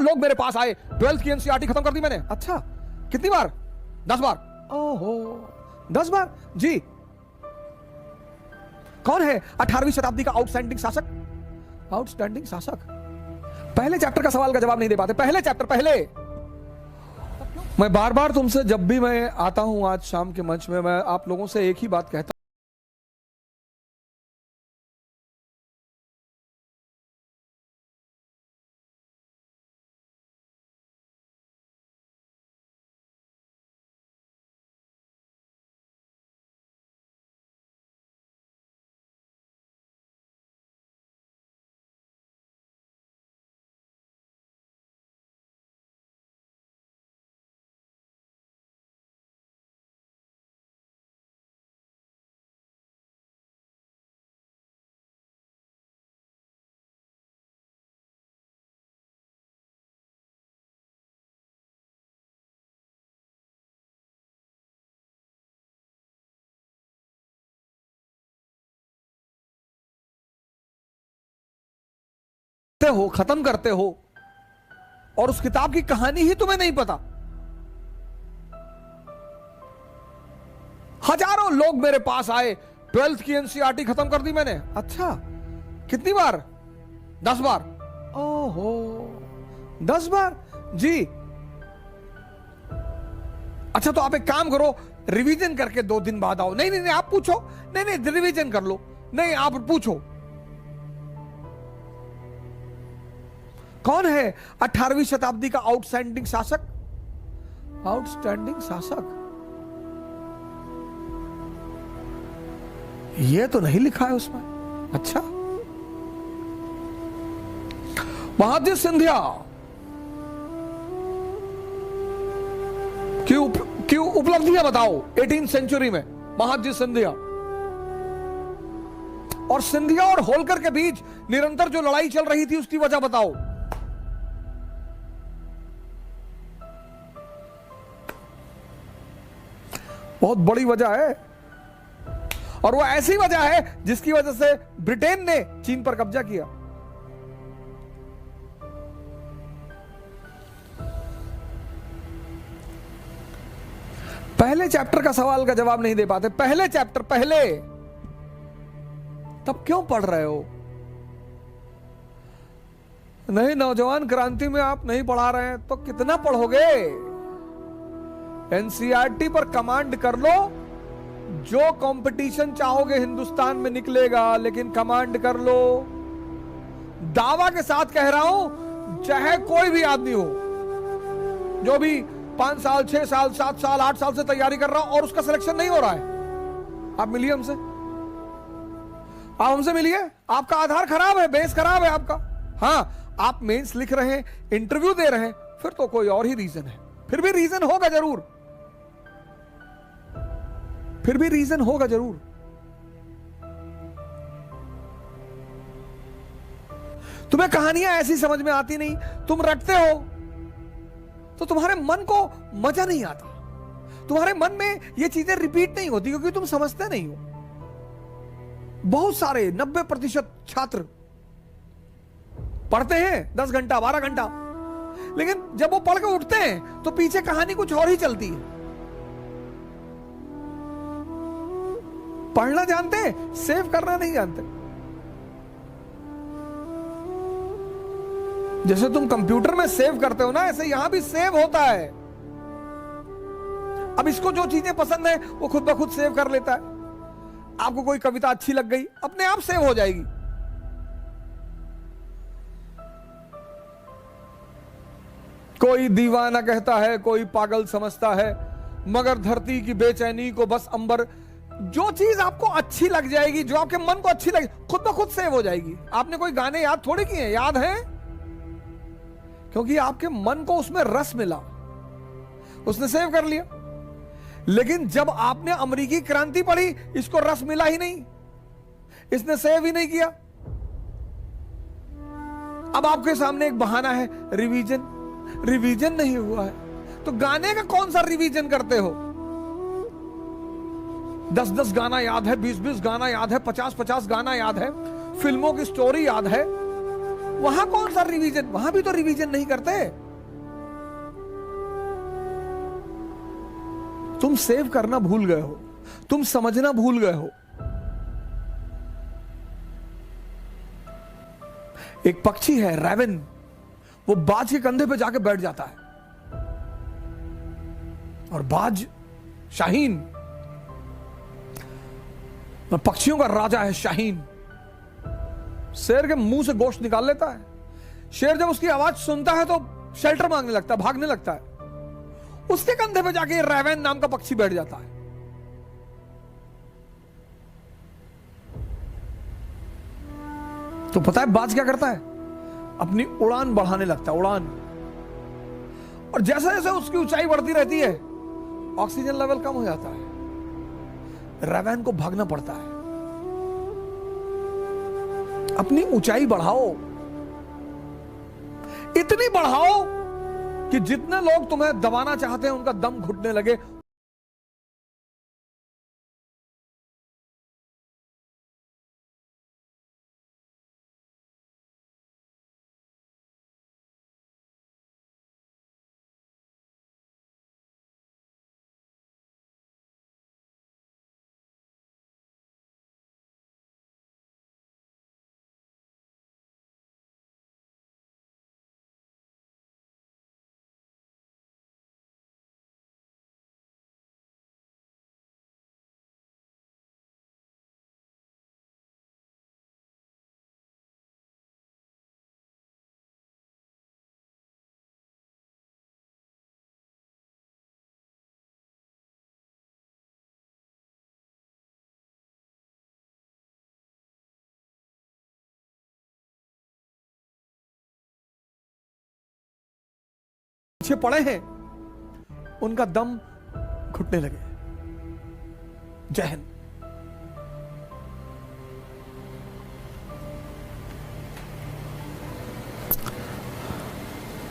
लोग मेरे पास आए, 12th की एनसीईआरटी खत्म कर दी मैंने। अच्छा, कितनी बार? 10 बार। ओहो, 10 बार जी। कौन है 18वीं शताब्दी का आउटस्टैंडिंग शासक? आउटस्टैंडिंग शासक, पहले चैप्टर का सवाल का जवाब नहीं दे पाते। पहले चैप्टर, पहले। मैं बार बार तुमसे, जब भी मैं आता हूं आज शाम के मंच में, मैं आप लोगों से एक ही बात कहता हो, खत्म करते हो, और उस किताब की कहानी ही तुम्हें नहीं पता। हजारों लोग मेरे पास आए, 12th की एनसीईआरटी खत्म कर दी मैंने। अच्छा, कितनी बार? 10 बार। ओहो, 10 बार जी। अच्छा, तो आप एक काम करो, रिवीजन करके 2 दिन बाद आओ। नहीं नहीं नहीं, आप पूछो। नहीं नहीं, रिवीजन कर लो। नहीं, आप पूछो। कौन है 18वीं शताब्दी का आउटस्टैंडिंग शासक? आउटस्टैंडिंग शासक, ये तो नहीं लिखा है उसमें। अच्छा, महादजी सिंधिया की उपलब्धियां बताओ 18th सेंचुरी में। महादजी सिंधिया और सिंधिया और होलकर के बीच निरंतर जो लड़ाई चल रही थी, उसकी वजह बताओ। बहुत बड़ी वजह है, और वो ऐसी वजह है जिसकी वजह से ब्रिटेन ने चीन पर कब्जा किया। पहले चैप्टर का सवाल का जवाब नहीं दे पाते। पहले चैप्टर, पहले। तब क्यों पढ़ रहे हो? नहीं, नौजवान क्रांति में आप नहीं पढ़ा रहे हैं तो कितना पढ़ोगे? एनसीईआरटी पर कमांड कर लो, जो कंपटीशन चाहोगे हिंदुस्तान में निकलेगा, लेकिन कमांड कर लो। दावा के साथ कह रहा हूं, चाहे कोई भी आदमी हो, जो भी 5 साल, 6 साल, 7 साल, 8 साल से तैयारी कर रहा हो और उसका सिलेक्शन नहीं हो रहा है, आप मिलिए हमसे। आप हमसे मिलिए। आपका आधार खराब है, बेस खराब है आपका। हाँ, आप मेंस लिख रहे हैं, इंटरव्यू दे रहे हैं, फिर तो कोई और ही रीजन है। फिर भी रीजन होगा जरूर, फिर भी रीजन होगा जरूर। तुम्हें कहानियां ऐसी समझ में आती नहीं, तुम रटते हो, तो तुम्हारे मन को मजा नहीं आता, तुम्हारे मन में ये चीजें रिपीट नहीं होती, क्योंकि तुम समझते नहीं हो। बहुत सारे 90% छात्र पढ़ते हैं 10 घंटा, 12 घंटा, लेकिन जब वो पढ़ के उठते हैं तो पीछे कहानी कुछ और ही चलती है। पढ़ना जानते हैं, सेव करना नहीं जानते। जैसे तुम कंप्यूटर में सेव करते हो ना, ऐसे यहां भी सेव होता है। अब इसको जो चीजें पसंद है वो खुद ब खुद सेव कर लेता है। आपको कोई कविता अच्छी लग गई, अपने आप सेव हो जाएगी। कोई दीवाना कहता है, कोई पागल समझता है, मगर धरती की बेचैनी को बस अंबर। जो चीज आपको अच्छी लग जाएगी, जो आपके मन को अच्छी लगे, खुद ब खुद सेव हो जाएगी। आपने कोई गाने याद थोड़ी किए हैं, याद हैं, क्योंकि आपके मन को उसमें रस मिला, उसने सेव कर लिया। लेकिन जब आपने अमेरिकी क्रांति पढ़ी, इसको रस मिला ही नहीं, इसने सेव ही नहीं किया। अब आपके सामने एक बहाना है, रिवीजन। रिवीजन नहीं हुआ है तो गाने का कौन सा रिवीजन करते हो? 10-10 गाना याद है, 20-20 गाना याद है, 50-50 गाना याद है, फिल्मों की स्टोरी याद है, वहां कौन सा रिवीजन, वहां भी तो रिवीजन नहीं करते। तुम सेव करना भूल गए हो, तुम समझना भूल गए हो। एक पक्षी है रैवन, वो बाज के कंधे पे जाके बैठ जाता है, और बाज शाहीन, पक्षियों का राजा है शाहीन, शेर के मुंह से गोश्त निकाल लेता है। शेर जब उसकी आवाज सुनता है तो शेल्टर मांगने लगता है, भागने लगता है। उसके कंधे पे जाके रैवन नाम का पक्षी बैठ जाता है। तो पता है बाज क्या करता है? अपनी उड़ान बढ़ाने लगता है, उड़ान। और जैसे जैसे उसकी ऊंचाई बढ़ती रहती है, ऑक्सीजन लेवल कम हो जाता है, रैवन को भागना पड़ता है। अपनी ऊंचाई बढ़ाओ, इतनी बढ़ाओ कि जितने लोग तुम्हें दबाना चाहते हैं उनका दम घुटने लगे। पीछे पड़े हैं उनका दम घुटने लगे। जय हिंद।